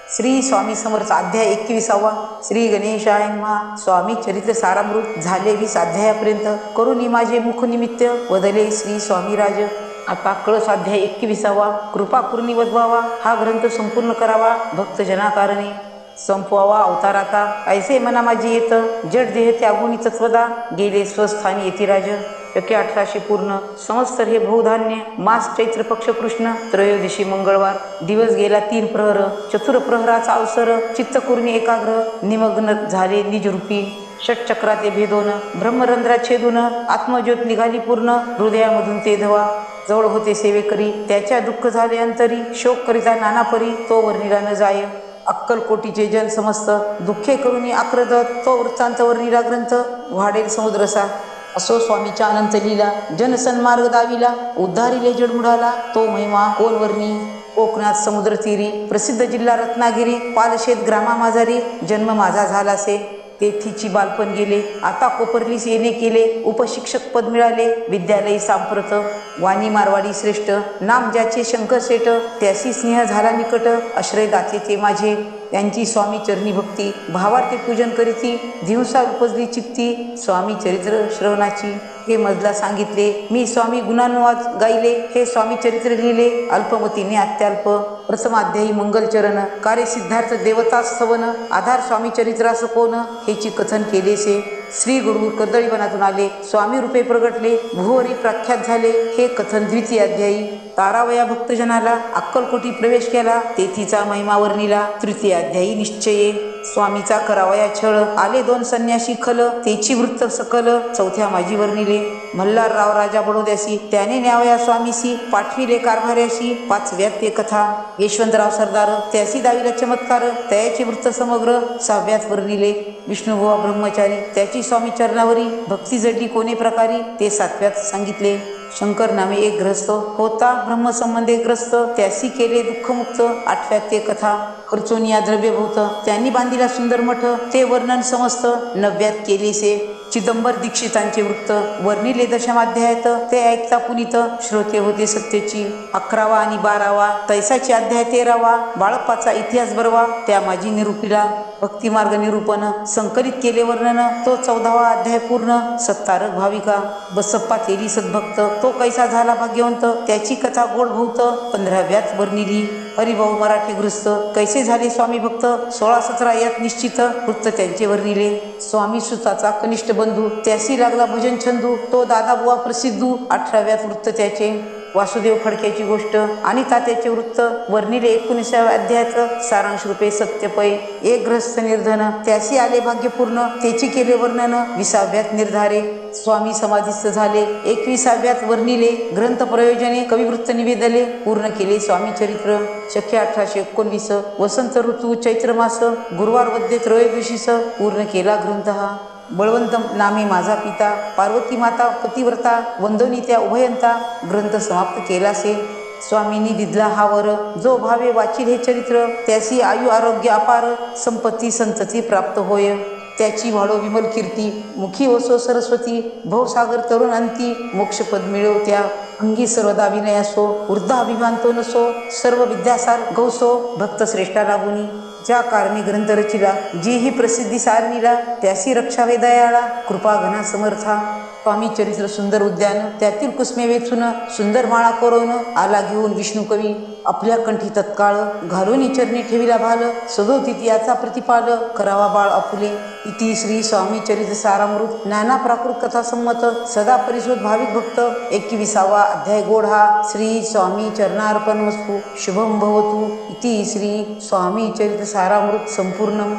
श्री स्वामी समर्थ अध्याय 21वा. श्री गणेशाय नमः. स्वामी चरित्र सारामृत झाले 20 अध्यायापर्यंत. करुणी माझे मुख निमित्त वदले श्री स्वामीराज. आता कळस अध्याय 21वा. कृपा करुणी वदवावा, हा ग्रंथ संपूर्ण करावा भक्तजनाकारणे. संपवावा अवताराता, ऐसे मना माझी येत. जड देह त्यागुनी तत्वदा, गेले स्वस्थानी यतिराज. शके 1800 पूर्ण. संवत्सर हे बहुधान्य. मास चैत्र पक्ष कृष्ण. त्रयोदशी मंगळवार. दिवस गेला 3 प्रहर. चतुर प्रहराचा अवसर. चित्त करुणी एकाग्र. निमग्न झाले निजरूपी. षटचक्राते भेदोन. ब्रह्मरंध्रात छेदून. आत्मज्योत निघाली पूर्ण. हृदयामधून ते धवा. जवळ होते सेवेकरी. त्याच्या दुःख झाले अंतरी. शोक करिता नानापरी. तो वर्णिला न जाय. अक्कलकोटीचे जन समस्त. दुःखे करुणी आक्रद. तो वृत्तांत वर्णिला ग्रंथ. वाढेल समुद्रसा. असो स्वामीच्या अनंत लीला. जनसन्मार्ग दाविला. उद्धारिले जडमुडाला. तो महिमा कोण वर्णी. कोकणात समुद्र तीरी. प्रसिद्ध जिल्हा रत्नागिरी. पालशेत ग्रामामाजारी. जन्म माझा झालासे. तेथीची बालपण गेले. आता कोपरलीस येणे केले. उपशिक्षक पद मिळाले. विद्यालयी सांप्रत. वाणी मारवाडी श्रेष्ठ. नाम ज्याचे शंकर सेठ. त्याशी स्नेह झाला निकट. आश्रय दाते ते माझे. त्यांची स्वामी चरणी भक्ती. भावार्थे पूजन करीती. दिवसा उपजली चित्ती. स्वामी चरित्र श्रवणाची. हे मजला सांगितले. मी स्वामी गुणानुवाद गायले. हे स्वामी चरित्र लिहिले. अल्पमतीने अत्याल्प. प्रथमाध्यायी मंगलचरण. कार्य सिद्धार्थ देवता स्तवन. आधार स्वामी चरित्रास कोण. हेची कथन केलेसे. श्री गुरु कर्दळीवनातून आले. स्वामी रूपे प्रगटले. भुवरी प्रख्यात झाले. हे कथन द्वितीय अध्यायी. तारावया भक्तजनाला. अक्कलकोटी प्रवेश केला. तेथीचा महिमा वर्णिला. तृतीय अध्यायी निश्चये. स्वामीचा करावया छळ. आले 2 संन्यासी खल. तेची वृत्त सकल. चौथ्या माझी वर्णिले. मल्हारराव राजा बडोद्यासी. त्याने न्यावया स्वामीसी. पाठविले कारभार्याशी. 5व्यात ते कथा. यशवंतराव सरदार. त्यासी दाविला चमत्कार. त्याचे वृत्त समग्र. 6व्यात वर्णिले. विष्णुबुवा ब्रह्मचारी. त्याची स्वामी चरणावरी भक्ती जडली कोणे प्रकारी. ते 7व्यात सांगितले. शंकर नामे एक ग्रस्त. होता ब्रह्मसंबंधे ग्रस्त. त्यासी केले दुःखमुक्त. 8व्यात ते कथा. खर्चोनिया द्रव्यभूत. त्यांनी बांधिला सुंदर मठ. ते वर्णन समस्त. 9व्यात केलेसे. चिदंबर दीक्षितांचे वृत्त वर्णिले 10माध्यायात. ते ऐकता पुनीत. श्रोते होते सत्यची. 11वा आणि 12वा. तैसाची अध्याय 13वा. बाळप्पाचा इतिहास बरवा. त्या माझी निरूपिला. भक्तिमार्ग निरूपण संकलित केले वर्णन. तो 14वा अध्याय पूर्ण. सत्तारक भाविका. बसप्पा तेली सद्भक्त. तो कैसा झाला भाग्यवंत. त्याची कथा गोड भूत. 15व्यात वर्णिली. हरिभाऊ मराठे गृहस्थ. कैसे झाले स्वामी भक्त. 16-17 यात निश्चित वृत्त त्यांचे वर्णिले. स्वामी सुताचा कनिष्ठ बंधू. त्यासी लागला भजन छंदू. तो दादाबुवा प्रसिद्धू. 18व्यात वृत्त त्याचे. वासुदेव फडक्याची गोष्ट आणि तात्याचे वृत्त वर्णिले. 19व्या अध्यायात सारांश रूपे सत्यपय. एक ग्रस्त निर्धन. त्यासी आले भाग्यपूर्ण. त्याची केले वर्णन. 20व्यात निर्धारे. स्वामी समाधीस्थ झाले. 21व्यात वर्णिले. ग्रंथ प्रयोजने कविवृत्त निवेदले. पूर्ण केले स्वामी चरित्र. शके 1819. वसंत ऋतू चैत्र मास. गुरुवार वद्य त्रयोदशीस. पूर्ण केला ग्रंथ हा. बळवंत नामे माझा पिता. पार्वती माता पतिव्रता. वंदनी त्या उभयंता. ग्रंथ समाप्त केलासे. स्वामींनी दिदला हा वर. जो भावे वाचील हे चरित्र. त्यासी आयु आरोग्य अपार. संपत्ती संतती प्राप्त होय. त्याची वाढो विमल कीर्ती. मुखी वसो सरस्वती. भवसागर तरुण अंती. मोक्षपद मिळव त्या. अंगी सर्वदा विनय असो. वृद्धा अभिमान तो नसो. सर्व विद्यासार गौसो. भक्त श्रेष्ठा लागुनी. ज्या कारणी ग्रंथ रचिला. जी ही प्रसिद्धी सारणीला. त्यासी रक्षावे दयाळा. कृपा घना समर्था. स्वामी चरित्र सुंदर उद्यान. त्यातील कुसमे वेचून. सुंदर माळा कोरवून. आला घेऊन विष्णू कवी. आपल्या कंठी तत्काळ. घालून चरणी ठेविला भाल. सदोतीत याचा प्रतिपाल. करावा बाळ आपुले. इति श्री स्वामी चरित्र सारामृत. नाना प्राकृत कथा संमत. सदा परिशोध भाविक भक्त. 21वा अध्याय गोड हा. श्री स्वामी चरणार्पण वस्तू. शुभम भवतु. इति श्री स्वामी चरित्र सारामृत संपूर्णम.